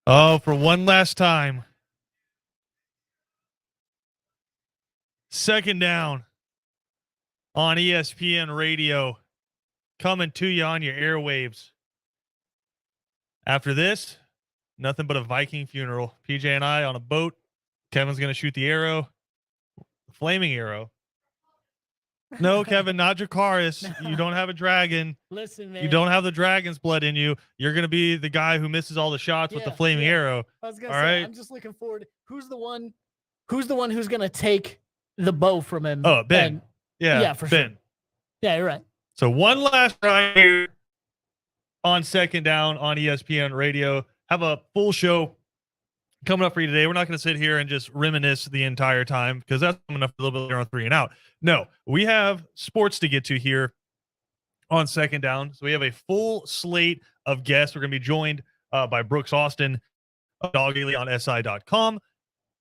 Oh, for one last time. Second down on ESPN radio, coming to you on your airwaves. After this, nothing but a Viking funeral. PJ and I on a boat. Kevin's going to shoot the arrow, flaming arrow. No, Kevin, not Dracarys. You don't have a dragon. Listen, man. You don't have the dragon's blood in you. You're going to be the guy who misses all the shots with the flaming arrow. I was going to say, I'm just looking forward. Who's the one who's going to take the bow from him? Oh, Ben. Yeah, for Ben. sure. Yeah, you're right. So one last try here on Second Down on ESPN radio. Have a full show coming up for you today. We're not going to sit here and just reminisce the entire time because that's enough a little bit later on 3 and Out. No, we have sports to get to here on Second Down. So we have a full slate of guests. We're going to be joined by Brooks Austin of Dog Daily on SI.com,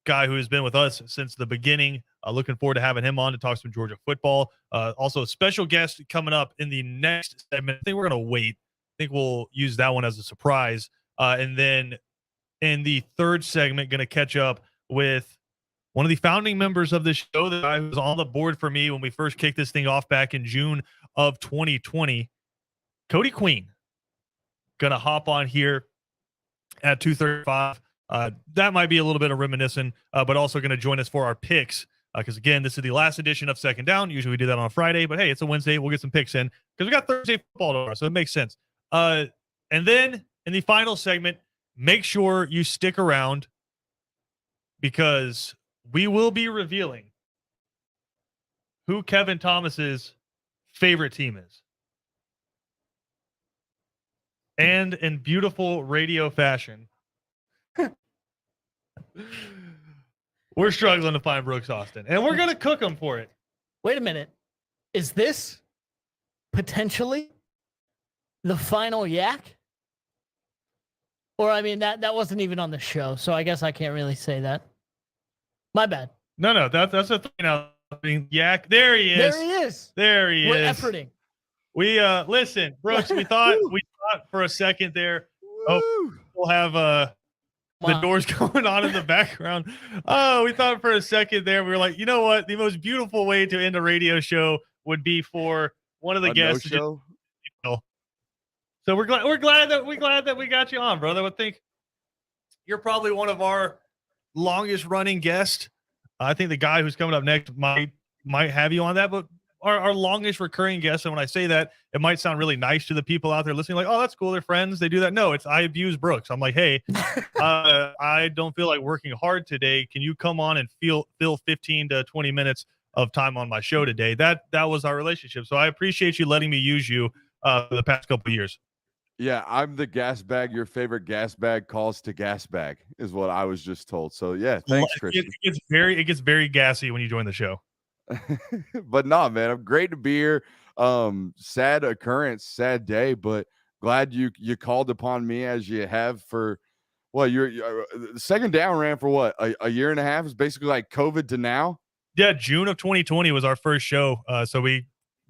guy who has been with us since the beginning. Looking forward to having him on to talk some Georgia football. Also, a special guest coming up in the next segment. I think we're going to wait. I think we'll use that one as a surprise. And then in the third segment, going to catch up with one of the founding members of this show, the guy who was on the board for me when we first kicked this thing off back in June of 2020, Cody Queen. Going to hop on here at 2:35. That might be a little bit of reminiscing, but also going to join us for our picks. Because, again, this is the last edition of Second Down. Usually we do that on a Friday, but, hey, it's a Wednesday. We'll get some picks in because we got Thursday football tomorrow, so it makes sense. And then in the final segment, make sure you stick around because we will be revealing who Kevin Thomas's favorite team is. And in beautiful radio fashion, we're struggling to find Brooks Austin, and we're going to cook him for it. Wait a minute. Is this potentially the final yak? Or, I mean, that wasn't even on the show, so I guess I can't really say that. My bad. No, that's a thing now. Yak, there he is. There he is. We're efforting. We listen, Brooks. We thought for a second there. Oh, we'll have the doors going on in the background. Oh, we thought for a second there. We were like, you know what? The most beautiful way to end a radio show would be for one of the guests to just, So we're glad that we got you on, brother. I think you're probably one of our longest running guests. I think the guy who's coming up next might have you on that, but our longest recurring guest. And when I say that, it might sound really nice to the people out there listening, like, oh, that's cool. They're friends. They do that. No, I abuse Brooks. I'm like, hey, I don't feel like working hard today. Can you come on and fill 15 to 20 minutes of time on my show today? That was our relationship. So I appreciate you letting me use you for the past couple of years. Yeah, I'm the gas bag. Your favorite gas bag calls to gas bag is what I was just told. So yeah, thanks, Christian. It gets very gassy when you join the show. But no, man, I'm great to be here. Sad occurrence, sad day, but glad you called upon me as you have for your Second Down ran for what, a year and a half. Is basically like COVID to now. Yeah, June of 2020 was our first show. So we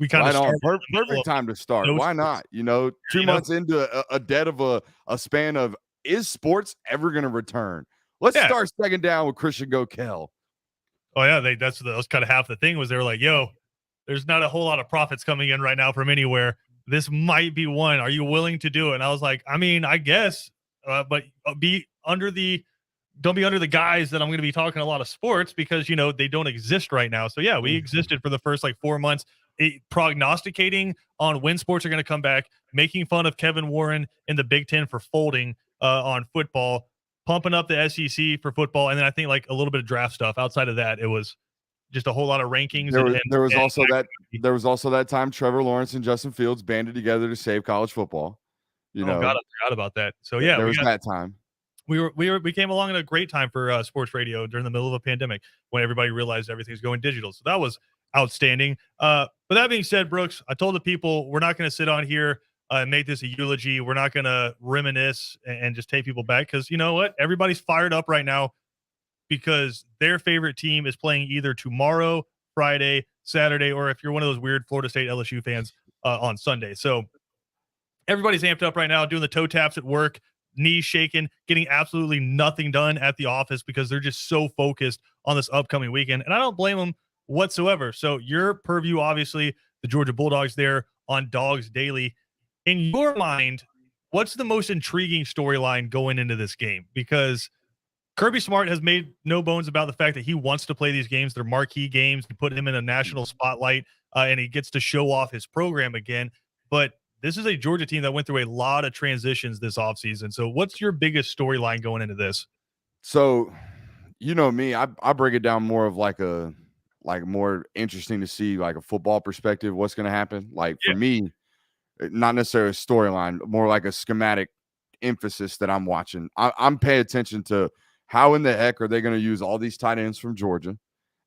kind of perfect time to start. Why not? 2 months into a dead of a span of, is sports ever going to return? Let's start Second Down with Christian Gokel. Oh yeah, that was kind of half the thing. Was they were like, yo, there's not a whole lot of profits coming in right now from anywhere. This might be one. Are you willing to do it? And I was like, I mean, I guess, but don't be under the guise that I'm going to be talking a lot of sports because they don't exist right now. So yeah, we existed for the first 4 months, prognosticating on when sports are going to come back, making fun of Kevin Warren in the Big Ten for folding on football, pumping up the SEC for football, and then I think a little bit of draft stuff. Outside of that, it was just a whole lot of rankings. There was also that time Trevor Lawrence and Justin Fields banded together to save college football. God, I forgot about that. So yeah, there was that time. We came along at a great time for sports radio during the middle of a pandemic when everybody realized everything's going digital. So that was outstanding. But that being said, Brooks, I told the people we're not going to sit on here and make this a eulogy. We're not going to reminisce and just take people back because you know what? Everybody's fired up right now because their favorite team is playing either tomorrow, Friday, Saturday, or if you're one of those weird Florida State LSU fans, on Sunday. So everybody's amped up right now doing the toe taps at work, knees shaking, getting absolutely nothing done at the office because they're just so focused on this upcoming weekend. And I don't blame them whatsoever. So your purview, obviously, the Georgia Bulldogs there on Dogs Daily. In your mind, what's the most intriguing storyline going into this game? Because Kirby Smart has made no bones about the fact that he wants to play these games. They're marquee games to put him in a national spotlight, and he gets to show off his program again. But this is a Georgia team that went through a lot of transitions this offseason. So what's your biggest storyline going into this? So, you know me, I break it down more of like more interesting to see like a football perspective, what's going to happen. Like for me, not necessarily a storyline, more like a schematic emphasis that I'm watching. I'm paying attention to how in the heck are they going to use all these tight ends from Georgia?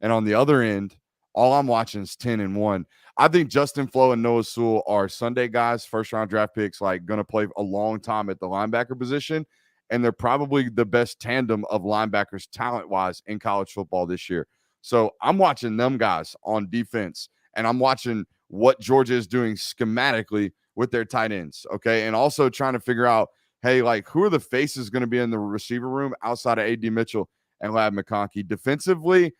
And on the other end, all I'm watching is 10-1. I think Justin Flo and Noah Sewell are Sunday guys, first-round draft picks, like going to play a long time at the linebacker position. And they're probably the best tandem of linebackers talent-wise in college football this year. So I'm watching them guys on defense, and I'm watching what Georgia is doing schematically with their tight ends, okay? And also trying to figure out, hey, like, who are the faces going to be in the receiver room outside of A.D. Mitchell and Ladd McConkey? Defensively,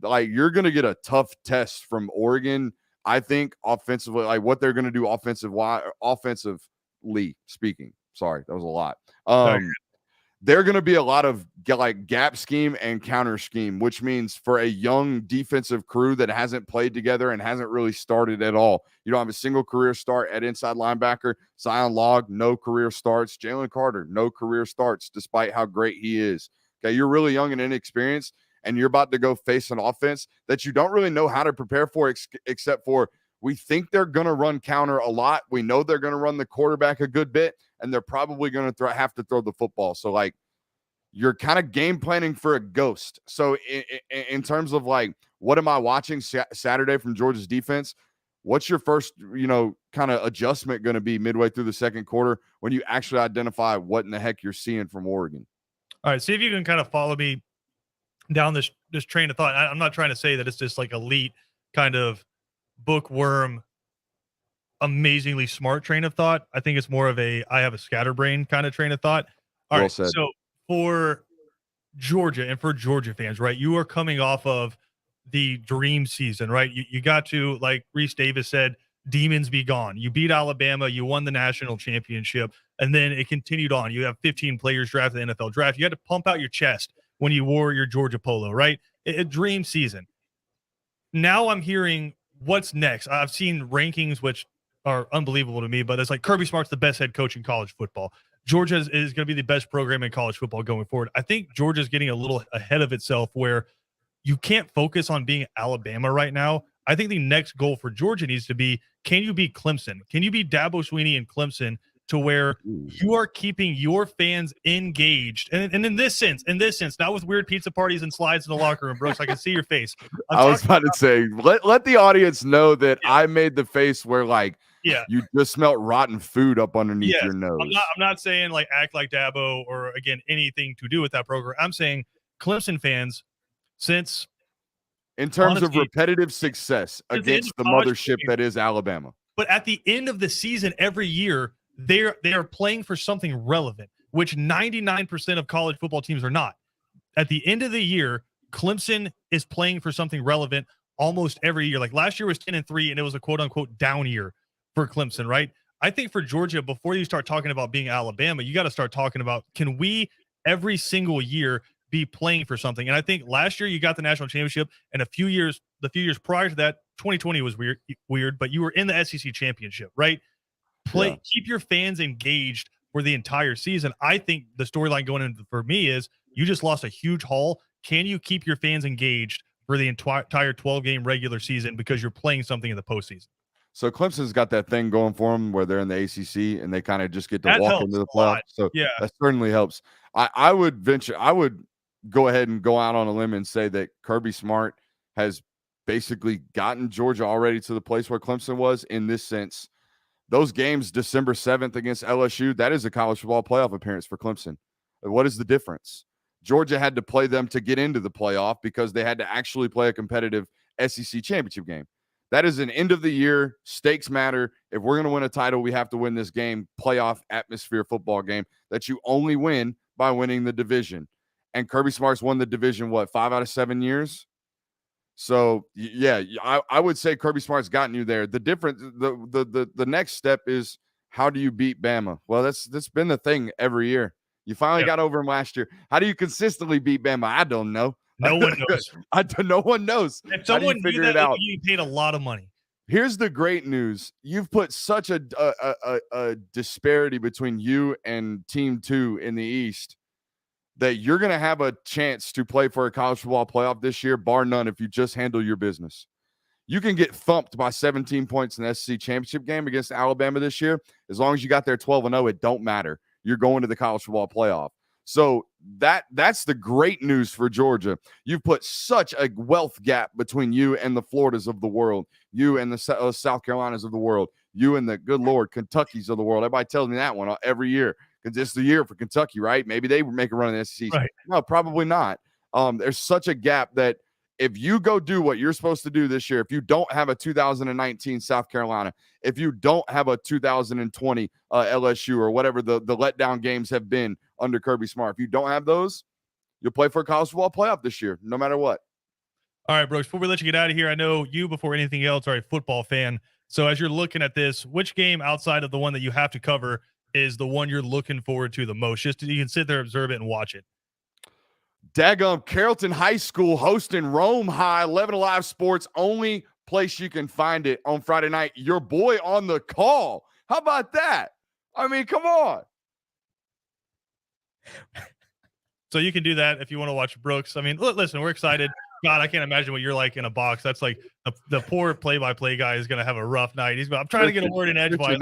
like, you're going to get a tough test from Oregon, I think, offensively, like what they're going to do offensively speaking. Sorry, that was a lot. They're going to be a lot of like gap scheme and counter scheme, which means for a young defensive crew that hasn't played together and hasn't really started at all, you don't have a single career start at inside linebacker. Zion Log, no career starts. Jalen Carter, no career starts, despite how great he is. Okay, you're really young and inexperienced, and you're about to go face an offense that you don't really know how to prepare for, except for we think they're going to run counter a lot. We know they're going to run the quarterback a good bit, and they're probably going to have to throw the football. So, like, you're kind of game planning for a ghost. So in terms of, like, what am I watching Saturday from Georgia's defense? What's your first, kind of adjustment going to be midway through the second quarter when you actually identify what in the heck you're seeing from Oregon? All right, see if you can kind of follow me down this train of thought. I'm not trying to say that it's just like elite kind of bookworm, amazingly smart train of thought. I think it's more of I have a scatterbrain kind of train of thought. All right, so for Georgia and for Georgia fans, right, you are coming off of the dream season, right? You got to, like Reese Davis said, demons be gone. You beat Alabama, you won the national championship, and then it continued on. You have 15 players drafted in the NFL draft. You had to pump out your chest when you wore your Georgia polo, right? A dream season. Now I'm hearing what's next. I've seen rankings which are unbelievable to me, but it's like Kirby Smart's the best head coach in college football. Georgia is going to be the best program in college football going forward. I think Georgia's getting a little ahead of itself where you can't focus on being Alabama right now. I think the next goal for Georgia needs to be, can you be Clemson? Can you be Dabo Swinney and Clemson to where you are keeping your fans engaged? And in this sense, not with weird pizza parties and slides in the locker room, Brooks. I can see your face. I was about to say, let the audience know that I made the face where, like, you just smelled rotten food up underneath your nose. I'm not saying like act like Dabo or, again, anything to do with that program. I'm saying Clemson fans, since in terms of repetitive success against the mothership that is Alabama. But at the end of the season, every year, they are playing for something relevant, which 99% of college football teams are not. At the end of the year, Clemson is playing for something relevant almost every year. Like last year was 10-3, and it was a quote unquote down year for Clemson, right? I think for Georgia, before you start talking about being Alabama, you got to start talking about, can we every single year be playing for something? And I think last year you got the national championship, and the few years prior to that, 2020 was weird, but you were in the SEC championship, right? Keep your fans engaged for the entire season. I think the storyline going in for me is you just lost a huge haul. Can you keep your fans engaged for the entire 12-game regular season because you're playing something in the postseason? So Clemson's got that thing going for them where they're in the ACC and they kind of just get to walk into the playoffs. So that certainly helps. I would go ahead and go out on a limb and say that Kirby Smart has basically gotten Georgia already to the place where Clemson was in this sense. Those games, December 7th against LSU, that is a college football playoff appearance for Clemson. What is the difference? Georgia had to play them to get into the playoff because they had to actually play a competitive SEC championship game. That is an end of the year. Stakes matter. If we're going to win a title, we have to win this game, playoff atmosphere football game that you only win by winning the division. And Kirby Smart's won the division, what, 5 out of 7 years? So yeah, I would say Kirby Smart's gotten you there. The difference, the next step is, how do you beat Bama? Well, that's been the thing every year. You finally got over him last year. How do you consistently beat Bama? I don't know. No one knows. No one knows. If How do you someone figure knew it that, out? you paid a lot of money. Here's the great news. You've put such a disparity between you and Team 2 in the East that you're going to have a chance to play for a college football playoff this year, bar none, if you just handle your business. You can get thumped by 17 points in the SEC championship game against Alabama this year. As long as you got there 12-0, it don't matter. You're going to the college football playoff. So that's the great news for Georgia. You've put such a wealth gap between you and the Floridas of the world, you and the South Carolinas of the world, you and the, good Lord, Kentuckys of the world. Everybody tells me that one every year. Because it's the year for Kentucky, right? Maybe they make a run in the SEC. Right. No, probably not. There's such a gap that if you go do what you're supposed to do this year, if you don't have a 2019 South Carolina, if you don't have a 2020 LSU or whatever the letdown games have been under Kirby Smart, if you don't have those, you'll play for a college football playoff this year, no matter what. All right, Brooks, before we let you get out of here, I know you, before anything else, are a football fan. So as you're looking at this, which game outside of the one that you have to cover is the one you're looking forward to the most? Just so you can sit there, observe it, and watch it. Daggum, Carrollton High School hosting Rome High, 11 Alive Sports, only place you can find it on Friday night. Your boy on the call. How about that? I mean, come on. So you can do that if you want to watch Brooks. I mean, listen, we're excited. God, I can't imagine what you're like in a box. That's like the poor play-by-play guy is going to have a rough night. I'm trying to get a word in edgewise.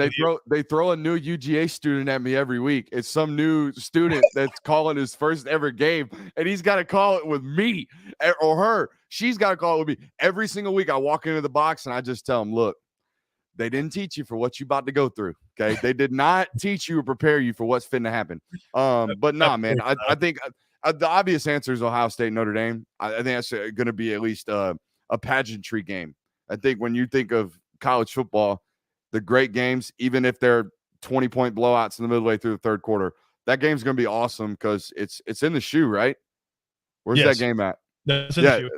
They throw a new UGA student at me every week. It's some new student that's calling his first ever game, and he's got to call it with me or her. She's got to call it with me. Every single week I walk into the box and I just tell them, look, they didn't teach you for what you about to go through. Okay. They did not teach you or prepare you for what's finna happen. But nah, man, I think the obvious answer is Ohio State, Notre Dame. I think that's going to be at least a pageantry game. I think when you think of college football, the great games, even if they're 20-point blowouts in the midway through the third quarter, that game's going to be awesome because it's in the shoe, right? Where's that game at? That's in the shoe.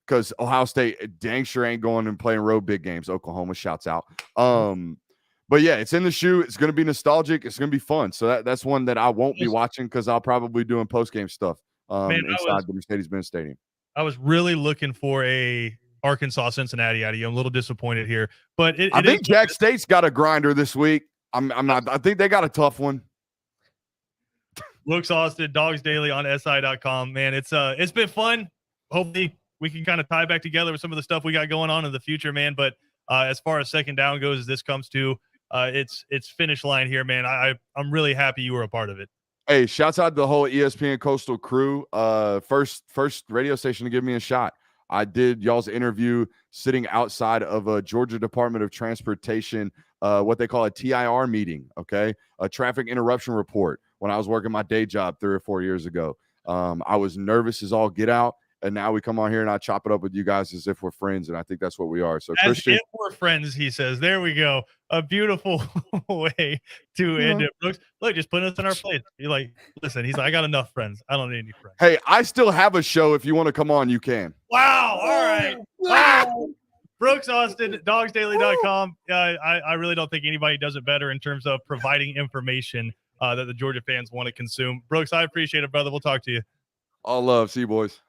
Because Ohio State dang sure ain't going and playing road big games. Oklahoma shouts out. But yeah, it's in the shoe. It's going to be nostalgic. It's going to be fun. So that's one that I won't be watching because I'll probably be doing post-game stuff inside the Mercedes-Benz Stadium. I was really looking for a Arkansas Cincinnati out of you. I'm a little disappointed here, but I think Jack State's got a grinder this week. I'm not. I think they got a tough one. Brooks Austin, Dogs Daily on SI.com. Man, it's been fun. Hopefully we can kind of tie back together with some of the stuff we got going on in the future, man. But as far as second down goes, as this comes to it's finish line here, man. I'm really happy you were a part of it. Hey, shouts out to the whole ESPN Coastal crew. First radio station to give me a shot. I did y'all's interview sitting outside of a Georgia Department of Transportation, what they call a TIR meeting, okay? A traffic interruption report when I was working my day job 3 or 4 years ago. I was nervous as all get out, and now we come on here and I chop it up with you guys as if we're friends, and I think that's what we are. So, Christian, as if we're friends, he says. There we go. A beautiful way to end it. Brooks, look, just putting us in our place. You're like, listen, he's like, I got enough friends. I don't need any friends. Hey, I still have a show. If you want to come on, you can. Wow. All right. Wow. Brooks Austin, dogsdaily.com. I really don't think anybody does it better in terms of providing information that the Georgia fans want to consume. Brooks, I appreciate it, brother. We'll talk to you. All love. See you, boys.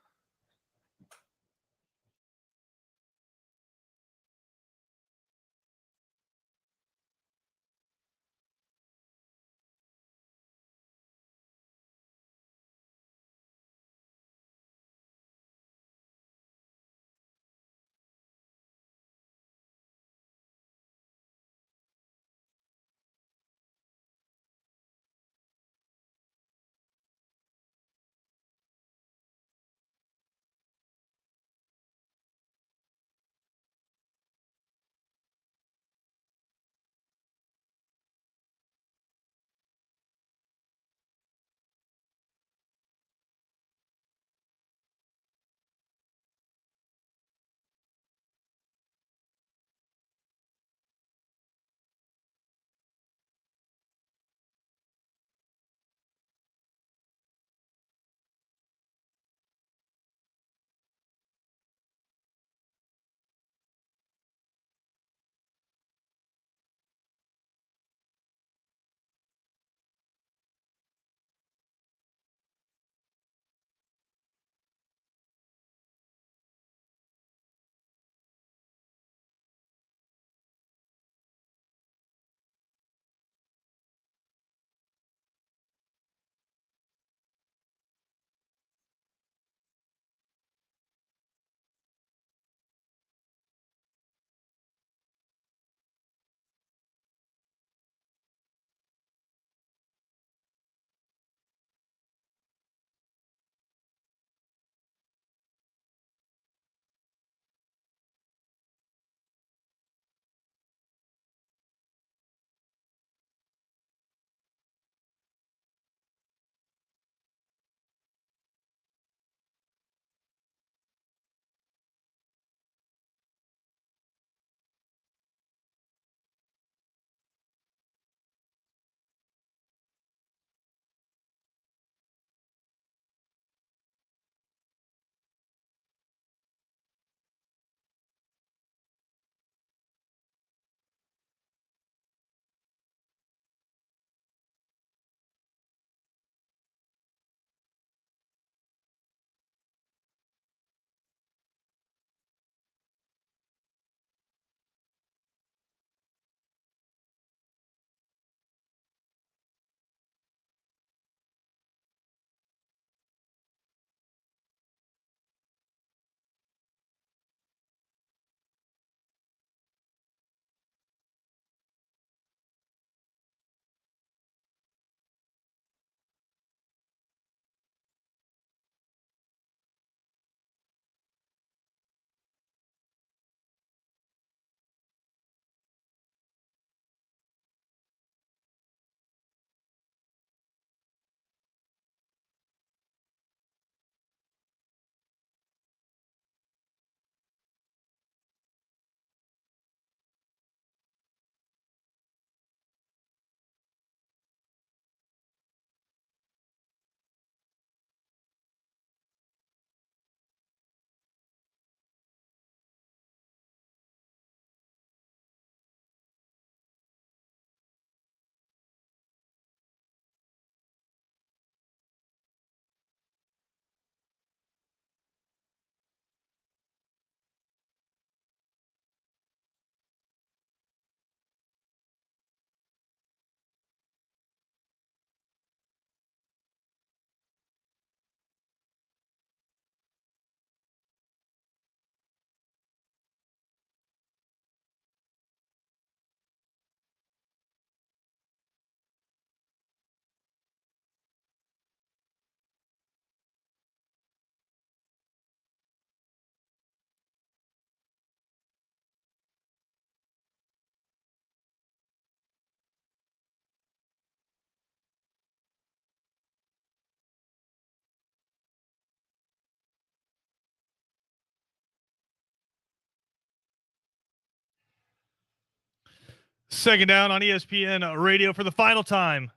Second down on ESPN radio for the final time.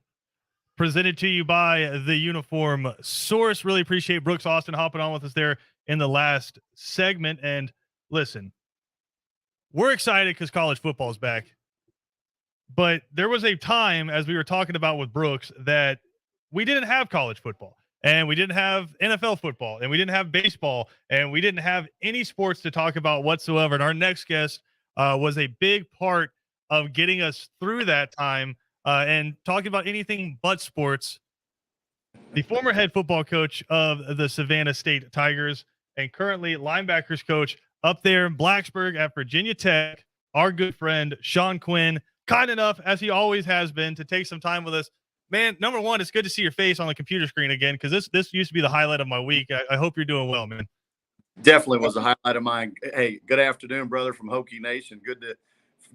Presented to you by the Uniform Source. Really appreciate Brooks Austin hopping on with us there in the last segment. And listen, we're excited because college football is back. But there was a time, as we were talking about with Brooks, that we didn't have college football, and we didn't have NFL football, and we didn't have baseball, and we didn't have any sports to talk about whatsoever. And our next guest was a big part of getting us through that time and talking about anything but sports. The former head football coach of the Savannah State Tigers and currently linebackers coach up there in Blacksburg at Virginia Tech, our good friend Sean Quinn, kind enough, as he always has been, to take some time with us. Man, number one, it's good to see your face on the computer screen again, because this used to be the highlight of my week. I hope you're doing well, man. Definitely was a highlight of mine. Hey, good afternoon, brother, from Hokie Nation. Good to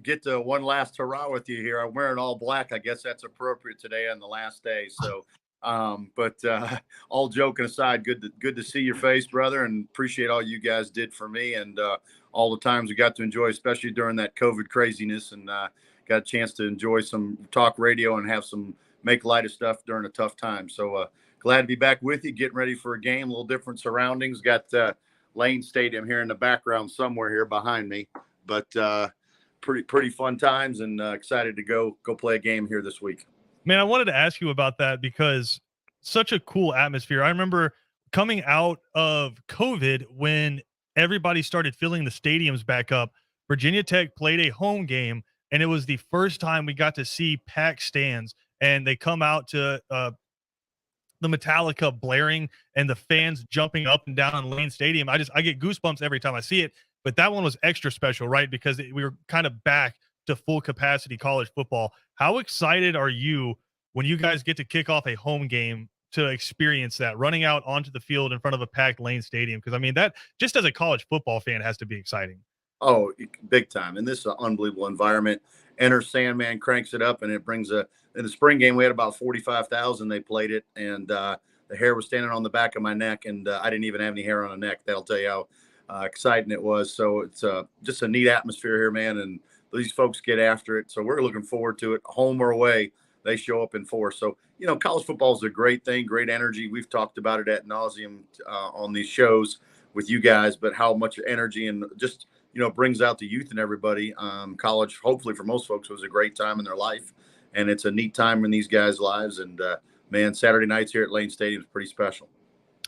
get to one last hurrah with you here. I'm wearing all black. I guess that's appropriate today on the last day. So, all joking aside, good to see your face, brother, and appreciate all you guys did for me and all the times we got to enjoy, especially during that COVID craziness, and got a chance to enjoy some talk radio and have some make light of stuff during a tough time. So glad to be back with you, getting ready for a game, a little different surroundings. Got Lane Stadium here in the background somewhere here behind me, but pretty fun times, and excited to go play a game here this week. Man, I wanted to ask you about that because such a cool atmosphere. I remember coming out of COVID when everybody started filling the stadiums back up. Virginia Tech played a home game, and it was the first time we got to see packed stands, and they come out to the Metallica blaring and the fans jumping up and down on Lane Stadium. I get goosebumps every time I see it, but that one was extra special, right? Because we were kind of back to full capacity college football. How excited are you when you guys get to kick off a home game to experience that, running out onto the field in front of a packed Lane Stadium? Because I mean, that just as a college football fan has to be exciting. Oh, big time. And this is an unbelievable environment. Enter Sandman cranks it up, and it brings in the spring game, we had about 45,000. They played it, and the hair was standing on the back of my neck, and I didn't even have any hair on the neck. That'll tell you how exciting it was. So it's just a neat atmosphere here, man. And these folks get after it. So we're looking forward to it. Home or away, they show up in force. So, college football is a great thing, great energy. We've talked about it ad nauseum on these shows with you guys, but how much energy and just, brings out the youth and everybody. College, hopefully for most folks, was a great time in their life. And it's a neat time in these guys' lives. And, man, Saturday nights here at Lane Stadium is pretty special.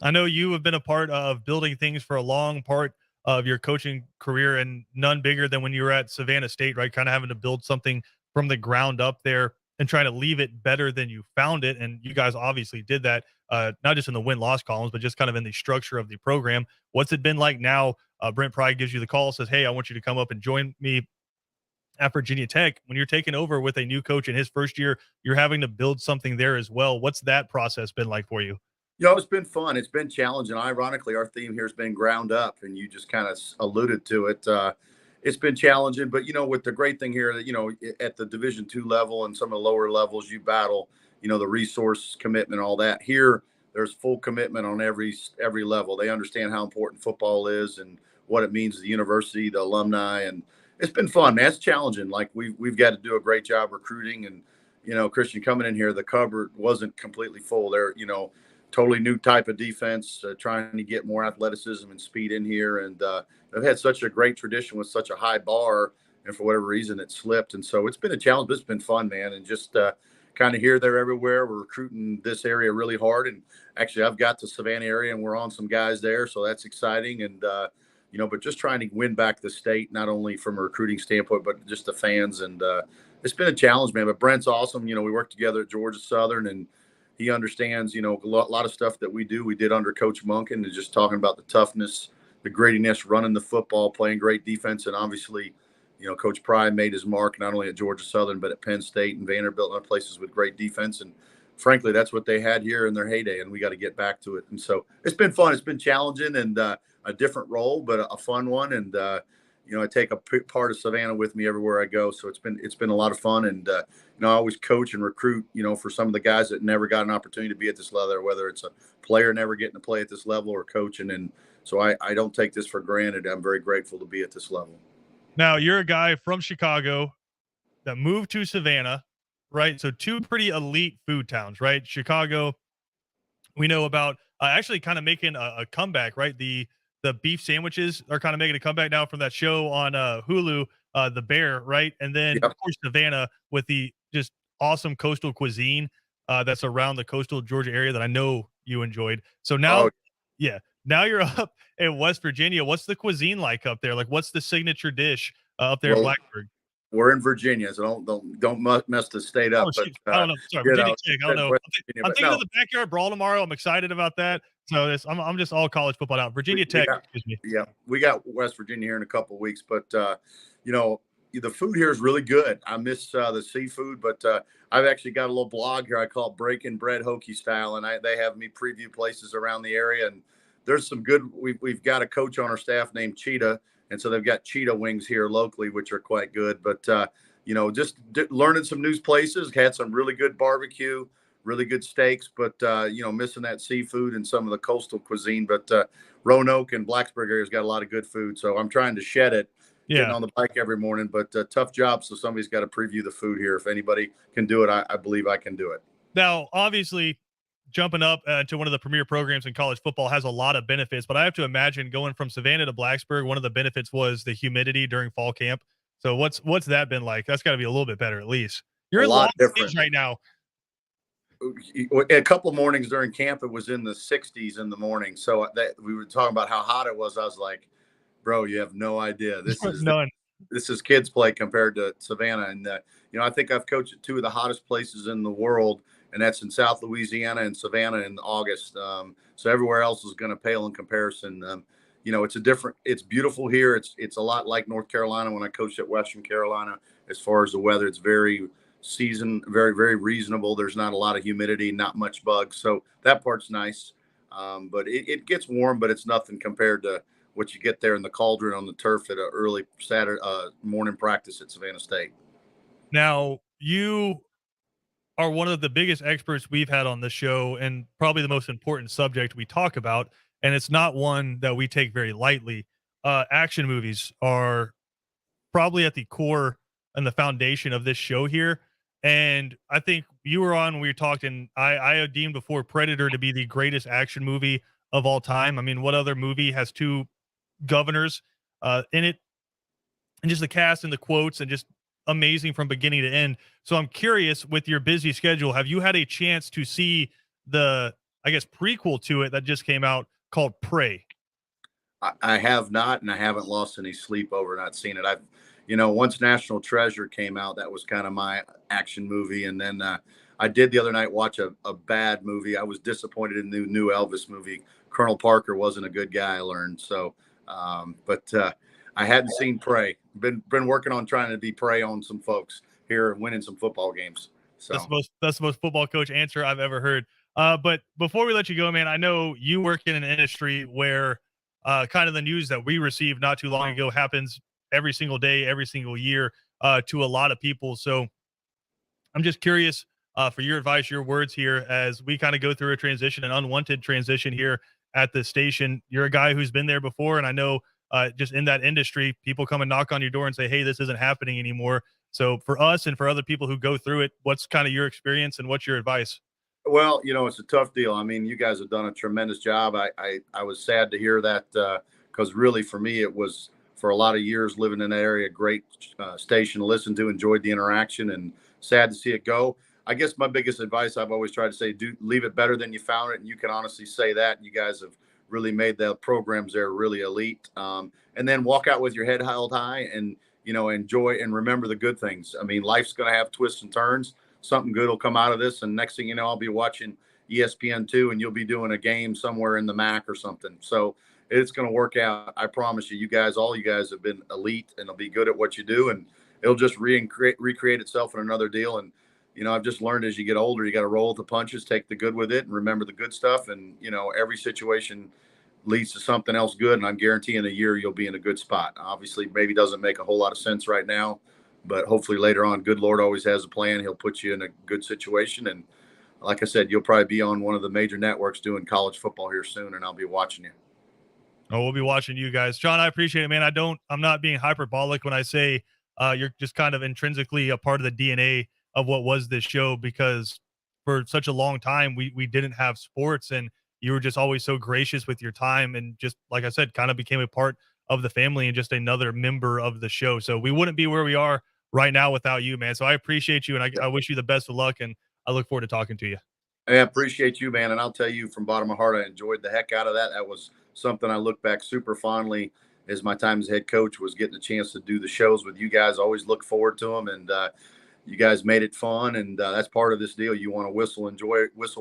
I know you have been a part of building things for a long part of your coaching career, and none bigger than when you were at Savannah State, right? Kind of having to build something from the ground up there and trying to leave it better than you found it. And you guys obviously did that, not just in the win-loss columns, but just kind of in the structure of the program. What's it been like now? Brent Pry gives you the call, says, hey, I want you to come up and join me at Virginia Tech. When you're taking over with a new coach in his first year, you're having to build something there as well. What's that process been like for you? It's been fun. It's been challenging. Ironically, our theme here has been ground up, and you just kind of alluded to it. It's been challenging, but, with the great thing here that, at the Division II level and some of the lower levels, you battle, the resource commitment, all that. Here, there's full commitment on every level. They understand how important football is and what it means to the university, the alumni, and it's been fun, man. It's challenging. Like we've got to do a great job recruiting, and, Christian, coming in here, the cupboard wasn't completely full. They're, totally new type of defense, trying to get more athleticism and speed in here. And they've had such a great tradition with such a high bar, and for whatever reason it slipped. And so it's been a challenge, but it's been fun, man. And just kind of here, there, everywhere. We're recruiting this area really hard. And actually I've got the Savannah area, and we're on some guys there. So that's exciting. And, but just trying to win back the state, not only from a recruiting standpoint, but just the fans. And it's been a challenge, man. But Brent's awesome. We work together at Georgia Southern, and he understands, a lot of stuff that we do. We did under Coach Monken, and just talking about the toughness, the grittiness, running the football, playing great defense. And obviously, Coach Pry made his mark not only at Georgia Southern, but at Penn State and Vanderbilt and other places with great defense. And frankly, that's what they had here in their heyday, and we got to get back to it. And so it's been fun. It's been challenging and a different role, but a fun one. And, I take a part of Savannah with me everywhere I go. So it's been a lot of fun. And, I always coach and recruit, for some of the guys that never got an opportunity to be at this level, whether it's a player never getting to play at this level or coaching. And so I don't take this for granted. I'm very grateful to be at this level. Now, you're a guy from Chicago, that moved to Savannah, right? So two pretty elite food towns, right? Chicago, we know about actually kind of making a comeback, right? The beef sandwiches are kind of making a comeback now from that show on Hulu, The Bear, right? And then Yep. of course Savannah with the just awesome coastal cuisine that's around the coastal Georgia area that I know you enjoyed. So now, Oh, yeah, now you're up in West Virginia. What's the cuisine like up there? Like, what's the signature dish up there in well, Blacksburg? we're in Virginia, so don't mess the state Oh, up. But shoot. I don't know. Sorry, you Virginia know, Tech. I don't know. West Virginia, I'm but thinking no, of the backyard brawl tomorrow. I'm excited about that. So I'm just all college football out. Virginia we Tech, got, excuse me. yeah, we got West Virginia here in a couple of weeks, but you know, the food here is really good. I miss the seafood, but I've actually got a little blog here. I call it Breaking Bread Hokie Style, and they have me preview places around the area. And there's some good. We've got a coach on our staff named Cheetah, and so they've got Cheetah wings here locally, which are quite good. But you know, just learning some new places. Had some really good barbecue, really good steaks, but you know, missing that seafood and some of the coastal cuisine. But Roanoke and Blacksburg area's got a lot of good food, so I'm trying to shed it. Getting Yeah. on the bike every morning, but tough job. So somebody's got to preview the food here. If anybody can do it, I believe I can do it. Now, obviously, jumping up to one of the premier programs in college football has a lot of benefits, but I have to imagine going from Savannah to Blacksburg, one of the benefits was the humidity during fall camp. So what's that been like? That's got to be a little bit better, at least. You're A in lot Long different. Beach right now. A couple of mornings during camp, it was in the 60s in the morning. So that we were talking about how hot it was. I was like, bro, you have no idea. None. This is kids play compared to Savannah. And, you know, I think I've coached at two of the hottest places in the world, and that's in South Louisiana and Savannah in August. So everywhere else is going to pale in comparison. You know, it's beautiful here. It's a lot like North Carolina when I coached at Western Carolina. As far as the weather, it's very very, very reasonable. There's not a lot of humidity, not much bugs. So that part's nice. But it gets warm, but it's nothing compared to what you get there in the cauldron on the turf at an early Saturday morning practice at Savannah State. Now, you are one of the biggest experts we've had on this show and probably the most important subject we talk about. And it's not one that we take very lightly. Action movies are probably at the core and the foundation of this show here. And I think you were on, we talked, and I deemed before Predator to be the greatest action movie of all time. I mean, what other movie has two governors in it? And just the cast and the quotes and just amazing from beginning to end. So I'm curious, with your busy schedule, have you had a chance to see the, I guess, prequel to it that just came out called Prey? I have not, and I haven't lost any sleep over not seeing it. You know, once National Treasure came out, that was kind of my action movie. And then I did the other night watch a bad movie. I was disappointed in the new Elvis movie. Colonel Parker wasn't a good guy, I learned. So, but I hadn't seen Prey. Been working on trying to be Prey on some folks here and winning some football games. So That's the most football coach answer I've ever heard. But before we let you go, man, I know you work in an industry where kind of the news that we received not too long ago happens every single day, every single year to a lot of people. So I'm just curious for your advice, your words here as we kind of go through a transition, an unwanted transition here at the station. You're a guy who's been there before, and I know just in that industry, people come and knock on your door and say, hey, this isn't happening anymore. So for us and for other people who go through it, what's kind of your experience and what's your advice? Well, you know, it's a tough deal. I mean, you guys have done a tremendous job. I was sad to hear that because really for me, it was for a lot of years living in that area, great station to listen to, enjoyed the interaction, and sad to see it go. I guess my biggest advice I've always tried to say, do leave it better than you found it. And you can honestly say that. You guys have really made the programs there really elite. And then walk out with your head held high and, you know, enjoy and remember the good things. I mean, life's going to have twists and turns. Something good will come out of this. And next thing you know, I'll be watching ESPN2 and you'll be doing a game somewhere in the MAC or something. So it's going to work out. I promise you, all you guys have been elite and will be good at what you do. And it'll just recreate itself in another deal. And, you know, I've just learned as you get older, you got to roll with the punches, take the good with it, and remember the good stuff. And, you know, every situation leads to something else good. And I'm guaranteeing a year you'll be in a good spot. Obviously, maybe doesn't make a whole lot of sense right now, but hopefully later on, good Lord always has a plan. He'll put you in a good situation. And like I said, you'll probably be on one of the major networks doing college football here soon, and I'll be watching you. Oh, we'll be watching you guys. John, I appreciate it, man. I'm not being hyperbolic when I say You're just kind of intrinsically a part of the DNA of what was this show, because for such a long time we didn't have sports, and you were just always so gracious with your time, and just like I said, kind of became a part of the family and just another member of the show. So we wouldn't be where we are right now without you, man. So I appreciate you, and I wish you the best of luck, and I look forward to talking to you. I appreciate you, man. And I'll tell you from bottom of my heart, I enjoyed the heck out of that. That was something I look back super fondly as my time as head coach was getting a chance to do the shows with you guys. Always look forward to them. And you guys made it fun. And that's part of this deal. You want to whistle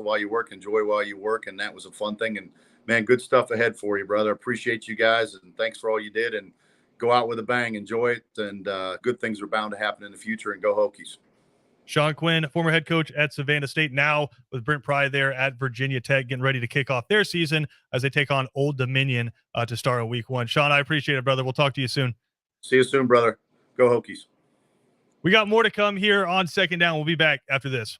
while you work, enjoy while you work. And that was a fun thing. And man, good stuff ahead for you, brother. Appreciate you guys. And thanks for all you did. And go out with a bang, enjoy it. And good things are bound to happen in the future. And go Hokies. Sean Quinn, former head coach at Savannah State, now with Brent Pry there at Virginia Tech, getting ready to kick off their season as they take on Old Dominion to start in week 1. Sean, I appreciate it, brother. We'll talk to you soon. See you soon, brother. Go Hokies. We got more to come here on Second Down. We'll be back after this.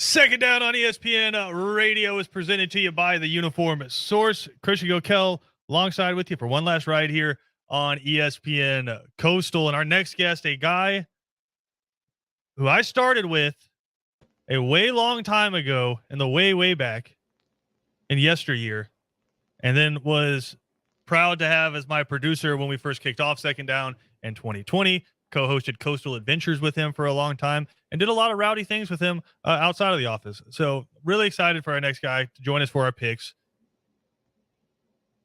Second Down on ESPN Radio is presented to you by the Uniform Source. Christian Gokel alongside with you for one last ride here on ESPN Coastal. And our next guest, a guy who I started with a way long time ago in the way back in yesteryear, and then was proud to have as my producer when we first kicked off Second Down in 2020. Co-hosted Coastal Adventures with him for a long time and did a lot of rowdy things with him outside of the office. So really excited for our next guy to join us for our picks.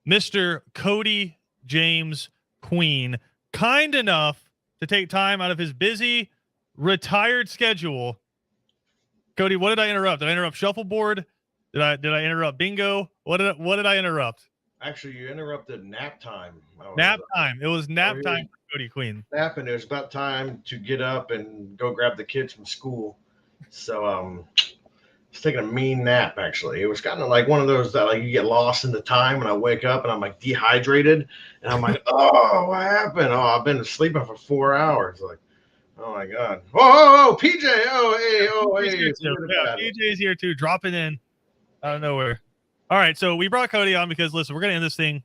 Mr. Cody James Queen, kind enough to take time out of his busy retired schedule. Cody, what did I interrupt? Did I interrupt shuffleboard? Did I interrupt bingo? What did I interrupt? Actually, you interrupted nap time. Nap time. It was nap time for Cody Queen. Napping. It was about time to get up and go grab the kids from school. So I was taking a mean nap, actually. It was kind of like one of those that like you get lost in the time and I wake up and I'm like dehydrated and I'm like, oh, what happened? Oh, I've been sleeping for 4 hours. Like, oh my God. Oh, PJ. Oh, hey. Yeah, PJ's here too, dropping in out of nowhere. All right, so we brought Cody on because, listen, we're going to end this thing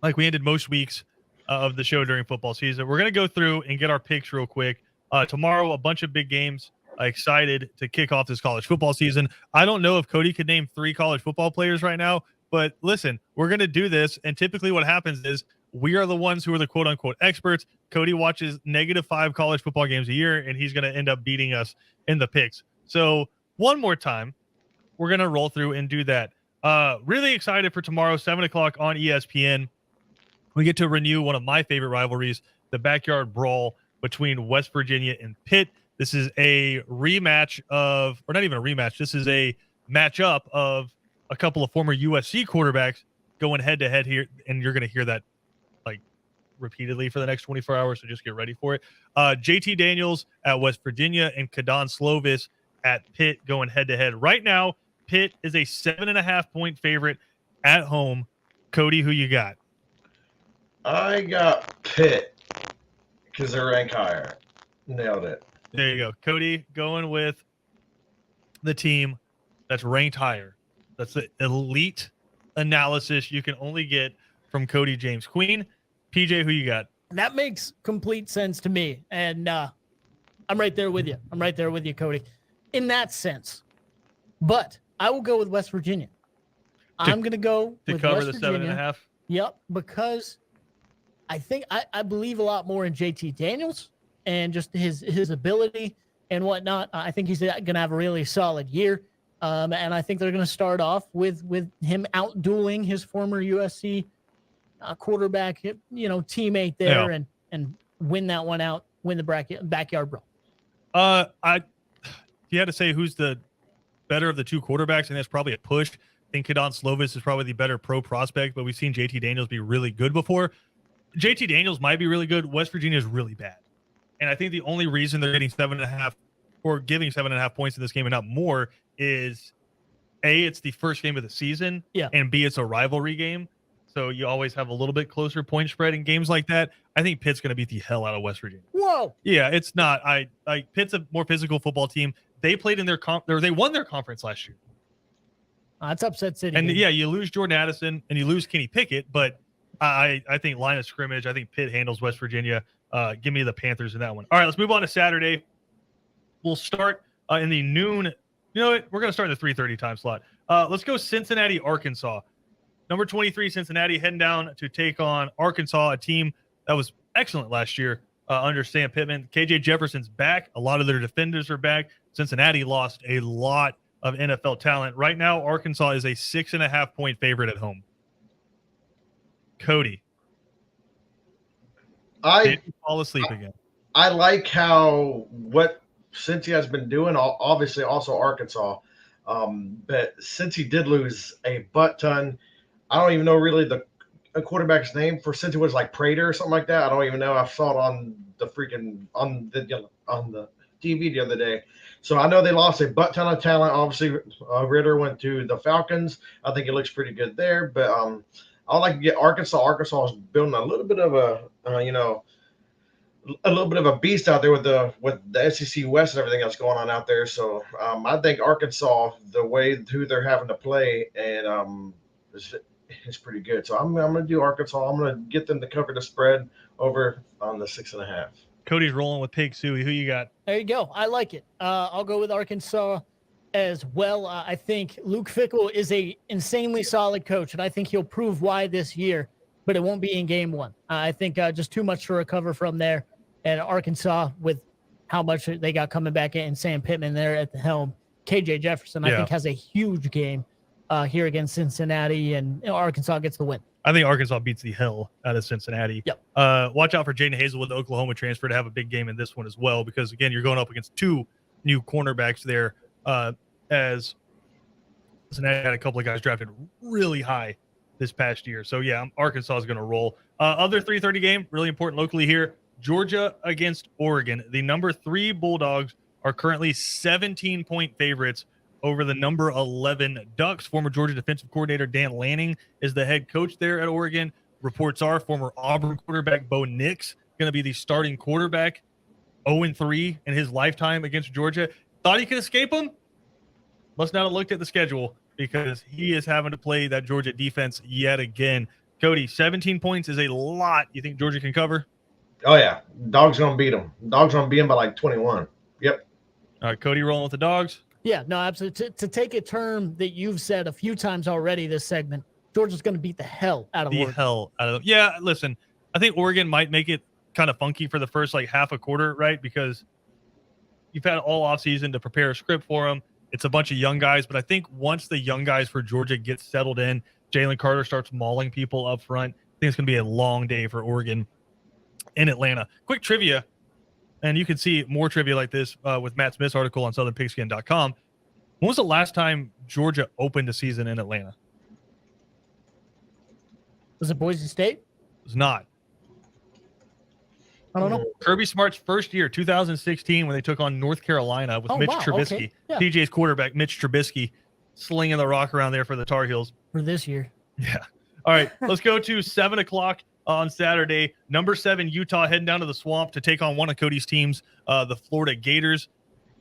like we ended most weeks of the show during football season. We're going to go through and get our picks real quick. Tomorrow, a bunch of big games. Excited to kick off this college football season. I don't know if Cody could name 3 college football players right now, but listen, we're going to do this, and typically what happens is we are the ones who are the quote-unquote experts. Cody watches -5 college football games a year, and he's going to end up beating us in the picks. So one more time, we're going to roll through and do that. Really excited for tomorrow, 7 o'clock on ESPN. We get to renew one of my favorite rivalries, the backyard brawl between West Virginia and Pitt. This is a rematch of, or not even a rematch, this is a matchup of a couple of former USC quarterbacks going head-to-head here, and you're going to hear that like repeatedly for the next 24 hours, so just get ready for it. JT Daniels at West Virginia and Kadon Slovis at Pitt going head-to-head. Right now, Pitt is a 7.5-point favorite at home. Cody, who you got? I got Pitt because they're ranked higher. Nailed it. There you go. Cody going with the team that's ranked higher. That's the elite analysis you can only get from Cody James Queen. PJ, who you got? That makes complete sense to me. And I'm right there with you. I'm right there with you, Cody, in that sense. But I will go with West Virginia. I'm going to go to with cover West the Virginia. 7.5. Yep, because I think I believe a lot more in JT Daniels and just his ability and whatnot. I think he's going to have a really solid year. And I think they're going to start off with him out-dueling his former USC quarterback, teammate there, and win that one out, win the backyard brawl. If you had to say who's the better of the two quarterbacks, and that's probably a push. I think Kadon Slovis is probably the better pro prospect, but we've seen JT Daniels be really good before. JT Daniels might be really good. West Virginia is really bad. And I think the only reason they're getting 7.5 or giving 7.5 points in this game and not more is A, it's the first game of the season, and B, it's a rivalry game. So you always have a little bit closer point spread in games like that. I think Pitt's going to beat the hell out of West Virginia. Whoa. Yeah, it's not. Pitt's a more physical football team. They played in they won their conference last year. It's upset city. And yeah, you lose Jordan Addison and you lose Kenny Pickett, but I think line of scrimmage, I think Pitt handles West Virginia. Give me the Panthers in that one. All right, let's move on to Saturday. We'll start in the noon. You know what? We're going to start in the 3:30 time slot. Let's go Cincinnati, Arkansas. Number 23, Cincinnati, heading down to take on Arkansas, a team that was excellent last year under Sam Pittman. KJ Jefferson's back. A lot of their defenders are back. Cincinnati lost a lot of NFL talent. Right now, Arkansas is a 6.5-point favorite at home. Cody. Did you fall asleep again? I like what Cincy has been doing, obviously also Arkansas. But Cincy did lose a butt ton. I don't even know really the quarterback's name for Cincy was like Prater or something like that. I don't even know. I saw it on the TV the other day. So I know they lost a butt ton of talent. Obviously, Ritter went to the Falcons. I think it looks pretty good there. But I like to get Arkansas. Arkansas is building a little bit of a little bit of a beast out there with the SEC West and everything else going on out there. So I think Arkansas, the way who they're having to play, and is pretty good. So I'm going to do Arkansas. I'm going to get them to cover the spread over on the 6.5. Cody's rolling with Pig Suey. Who you got? There you go. I like it. I'll go with Arkansas as well. I think Luke Fickell is a insanely solid coach, and I think he'll prove why this year, but it won't be in game one. I think just too much to recover from there. And Arkansas, with how much they got coming back in, Sam Pittman there at the helm, KJ Jefferson, I think has a huge game here against Cincinnati, and Arkansas gets the win. I think Arkansas beats the hell out of Cincinnati. Yep. Watch out for Jaden Hazelwood, the Oklahoma transfer, to have a big game in this one as well, because again, you're going up against two new cornerbacks there. As Cincinnati had a couple of guys drafted really high this past year. So yeah, Arkansas is going to roll. Other 3:30 game, really important locally here. Georgia against Oregon. The number 3 Bulldogs are currently 17-point favorites over the number 11 Ducks. Former Georgia defensive coordinator Dan Lanning is the head coach there at Oregon. Reports are former Auburn quarterback Bo Nix going to be the starting quarterback. 0-3 in his lifetime against Georgia. Thought he could escape him? Must not have looked at the schedule, because he is having to play that Georgia defense yet again. Cody, 17 points is a lot. You think Georgia can cover? Oh, yeah. Dogs going to beat them. Dogs going to beat them by like 21. Yep. All right, Cody rolling with the Dogs. Yeah, no, absolutely. To take a term that you've said a few times already this segment, Georgia's going to beat the hell out of Oregon. Yeah, listen, I think Oregon might make it kind of funky for the first like half a quarter, right? Because you've had all offseason to prepare a script for them. It's a bunch of young guys, but I think once the young guys for Georgia get settled in, Jalen Carter starts mauling people up front, I think it's going to be a long day for Oregon in Atlanta. Quick trivia, and you can see more trivia like this with Matt Smith's article on southernpigskin.com. When was the last time Georgia opened a season in Atlanta? Was it Boise State? It was not. I don't know. Kirby Smart's first year, 2016, when they took on North Carolina with Mitch Trubisky. Okay. Yeah. TJ's quarterback, Mitch Trubisky, slinging the rock around there for the Tar Heels. For this year. Yeah. All right, let's go to 7 o'clock on Saturday. Number 7, Utah heading down to the Swamp to take on one of Cody's teams, the Florida Gators.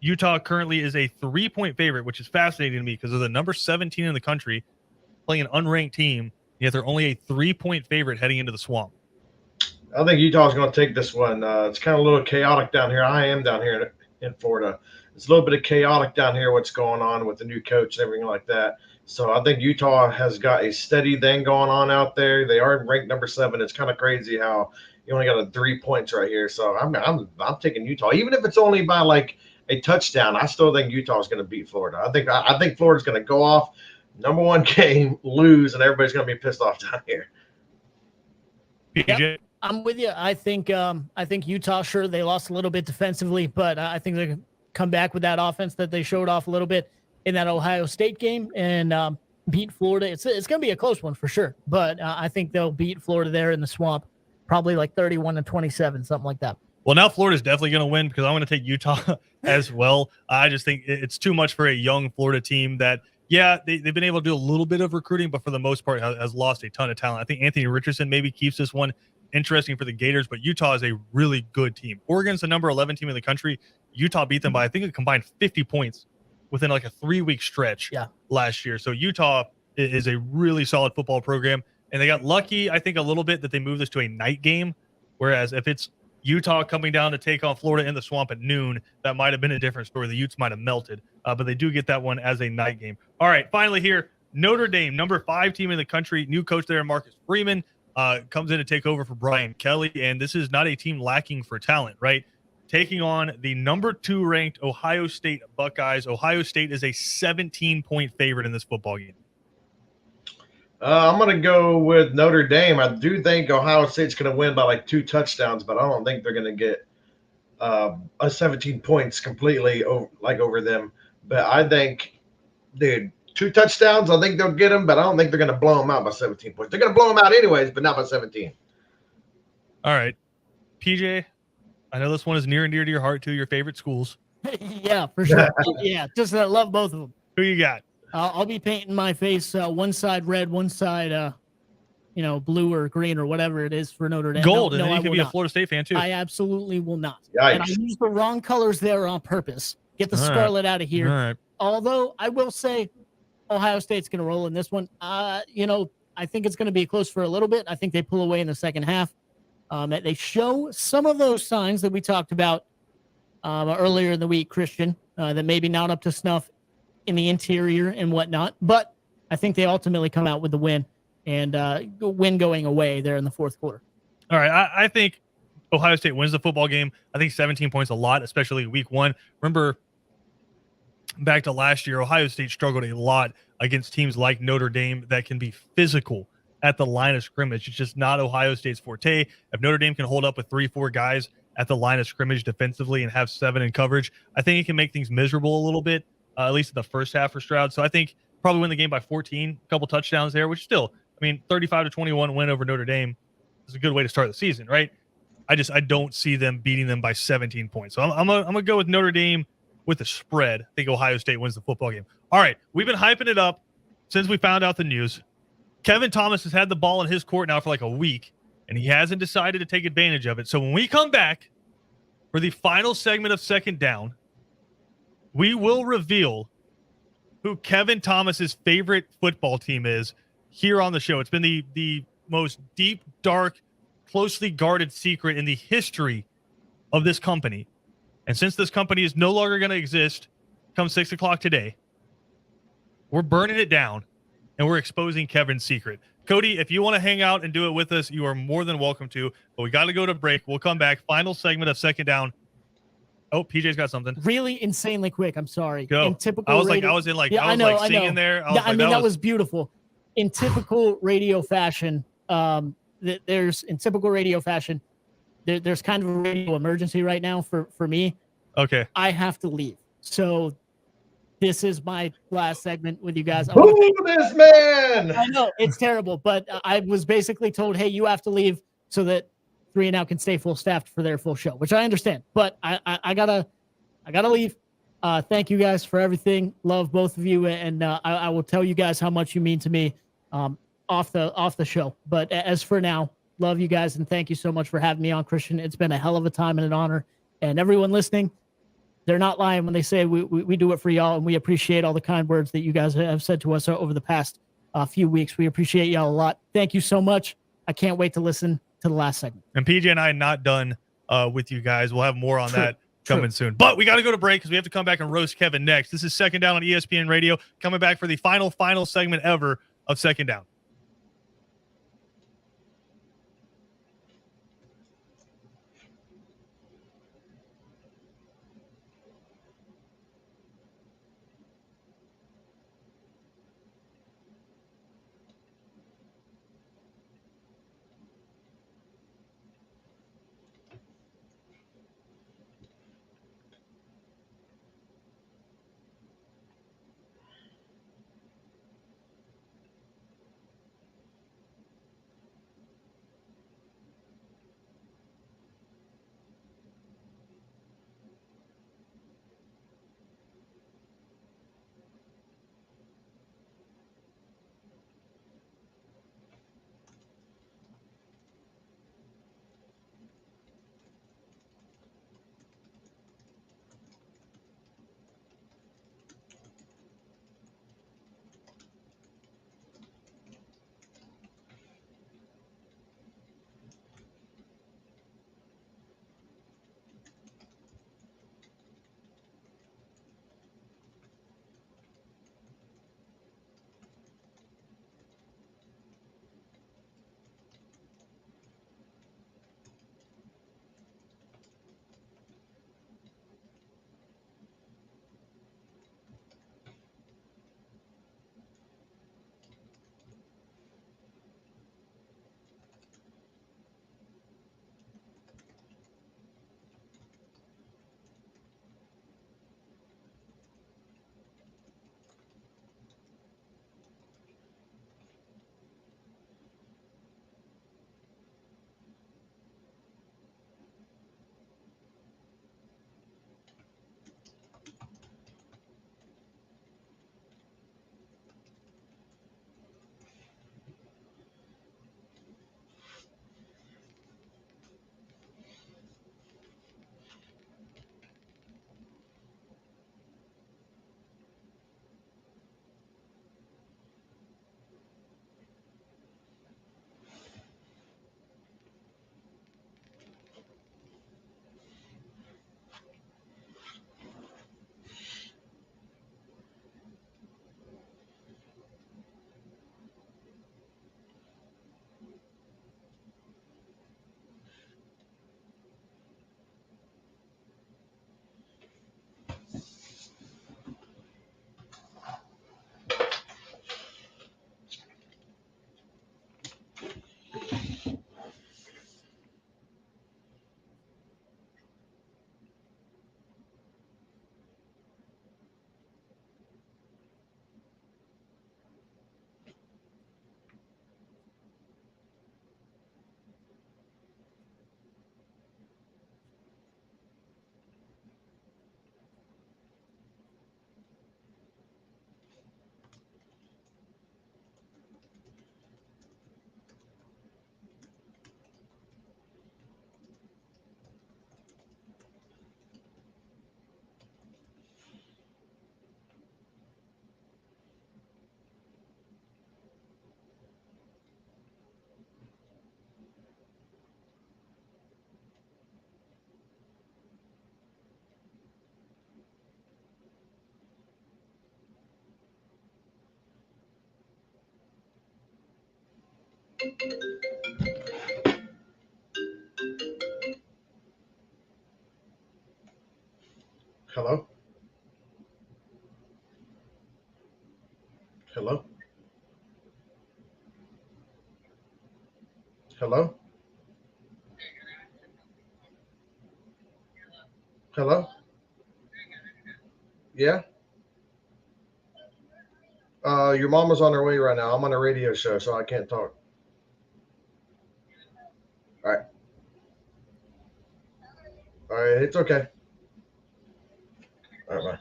Utah currently is a 3-point favorite, which is fascinating to me because they're the number 17 in the country, playing an unranked team, yet they're only a 3-point favorite heading into the Swamp. I think Utah's going to take this one. It's kind of a little chaotic down here. I am down here in Florida. It's a little bit of chaotic down here, what's going on with the new coach and everything like that. So I think Utah has got a steady thing going on out there. They are ranked number 7. It's kind of crazy how you only got 3 points right here. So I'm taking Utah, even if it's only by like a touchdown. I still think Utah is going to beat Florida. I think Florida's going to go off number 1 game, lose, and everybody's going to be pissed off down here. PJ? Yep. I'm with you. I think Utah, sure, they lost a little bit defensively, but I think they can come back with that offense that they showed off a little bit in that Ohio State game and beat Florida. It's going to be a close one for sure, but I think they'll beat Florida there in the Swamp, probably like 31-27, something like that. Well, now Florida's definitely going to win because I'm going to take Utah as well. I just think it's too much for a young Florida team that, yeah, they've been able to do a little bit of recruiting, but for the most part has lost a ton of talent. I think Anthony Richardson maybe keeps this one interesting for the Gators, but Utah is a really good team. Oregon's the number 11 team in the country. Utah beat them by, I think, a combined 50 points within like a 3-week stretch last year. So Utah is a really solid football program, and they got lucky, I think, a little bit that they moved this to a night game, whereas if it's Utah coming down to take on Florida in the Swamp at noon, that might have been a different story. The Utes might have melted, but they do get that one as a night game. All right, finally here, Notre Dame, number 5 team in the country, new coach there, Marcus Freeman, comes in to take over for Brian Kelly, and this is not a team lacking for talent, right? Taking on the number 2 ranked Ohio State Buckeyes. Ohio State is a 17-point favorite in this football game. I'm going to go with Notre Dame. I do think Ohio State's going to win by like 2 touchdowns, but I don't think they're going to get 17 points completely over them. But I think, dude, 2 touchdowns, I think they'll get them, but I don't think they're going to blow them out by 17 points. They're going to blow them out anyways, but not by 17. All right. PJ, I know this one is near and dear to your heart, too, your favorite schools. Yeah, for sure. Yeah, just I love both of them. Who you got? I'll be painting my face one side red, one side blue or green or whatever it is for Notre Dame. Gold, No, and then I you could will be a not. Florida State fan too. I absolutely will not. And I Yikes. used the wrong colors there on purpose. Get the All right. scarlet out of All here. right. Although I will say Ohio State's going to roll in this one. I think it's going to be close for a little bit. I think they pull away in the second half. They show some of those signs that we talked about earlier in the week, Christian, that maybe not up to snuff in the interior and whatnot. But I think they ultimately come out with the win and win going away there in the fourth quarter. All right. I think Ohio State wins the football game. I think 17 points a lot, especially week one. Remember, back to last year, Ohio State struggled a lot against teams like Notre Dame that can be physical at the line of scrimmage. It's just not Ohio State's forte. If Notre Dame can hold up with 3-4 guys at the line of scrimmage defensively and have 7 in coverage, I think it can make things miserable a little bit, at least in the first half for Stroud. So I think probably win the game by 14, a couple touchdowns there, which still, 35-21 win over Notre Dame is a good way to start the season, right? I don't see them beating them by 17 points. So I'm gonna go with Notre Dame with the spread. I think Ohio State wins the football game. All right, we've been hyping it up since we found out the news. Kevin Thomas has had the ball in his court now for like a week, and he hasn't decided to take advantage of it. So when we come back for the final segment of Second Down, we will reveal who Kevin Thomas's favorite football team is here on the show. It's been the most deep, dark, closely guarded secret in the history of this company. And since this company is no longer going to exist come 6 o'clock today, we're burning it down and we're exposing Kevin's secret. Cody, if you want to hang out and do it with us, you are more than welcome to. But we got to go to break. We'll come back. Final segment of Second Down. Oh, PJ's got something. Really insanely quick. I'm sorry. Go. In typical I was radio, singing there. I know. That was beautiful. In typical radio fashion, there's kind of a radio emergency right now for me. Okay. I have to leave. So this is my last segment with you guys. Boo this man! I know it's terrible, but I was basically told, hey, you have to leave so that 3 and Out can stay full staffed for their full show, which I understand. But I gotta leave. Thank you guys for everything. Love both of you, and I will tell you guys how much you mean to me off the show. But as for now, love you guys, and thank you so much for having me on, Christian. It's been a hell of a time and an honor. And everyone listening, they're not lying when they say we do it for y'all, and we appreciate all the kind words that you guys have said to us over the past few weeks. We appreciate y'all a lot. Thank you so much. I can't wait to listen to the last segment. And PJ and I are not done with you guys. We'll have more on that coming soon. But we got to go to break because we have to come back and roast Kevin next. This is Second Down on ESPN Radio, coming back for the final segment ever of Second Down. Hello? Hello? Hello? Hello? Yeah? Your mama's on her way right now. I'm on a radio show, so I can't talk. All right. All right, it's okay. All right, bye.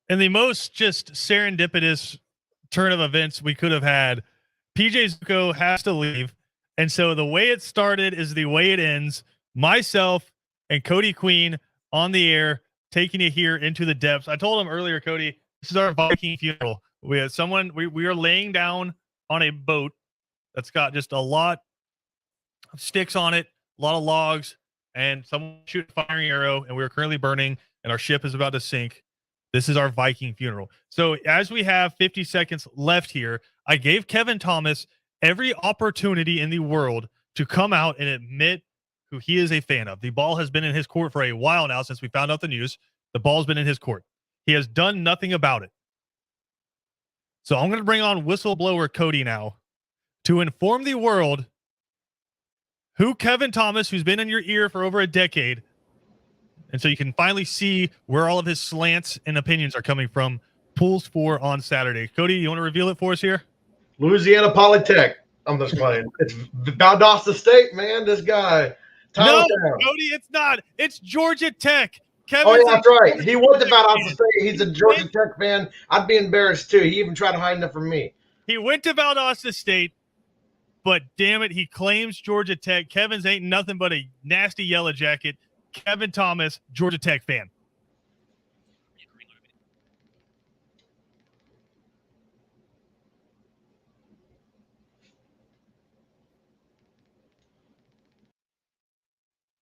And the most just serendipitous turn of events we could have had, PJ Zuko has to leave. And so the way it started is the way it ends. Myself and Cody Queen on the air, taking you here into the depths. I told him earlier, Cody, this is our Viking funeral. We had someone, we are laying down on a boat that's got just a lot of sticks on it, a lot of logs, and someone shoot a firing arrow, and we are currently burning, and our ship is about to sink. This is our Viking funeral. So as we have 50 seconds left here, I gave Kevin Thomas every opportunity in the world to come out and admit who he is a fan of. The ball has been in his court for a while now since we found out the news. The ball's been in his court. He has done nothing about it. So I'm going to bring on whistleblower Cody now to inform the world who Kevin Thomas, who's been in your ear for over a decade, and so you can finally see where all of his slants and opinions are coming from, pulls for on Saturday. Cody, you want to reveal it for us here? Louisiana Polytech. I'm just playing. It's Valdosta State, man. This guy. No, Tylertown. Cody, it's not. It's Georgia Tech. Oh, Kevin's yeah, that's right. He was about fan. Valdosta State. He's a Georgia Tech fan. I'd be embarrassed, too. He even tried to hide it from me. He went to Valdosta State, but damn it, he claims Georgia Tech. Kevin's ain't nothing but a nasty yellow jacket. Kevin Thomas, Georgia Tech fan.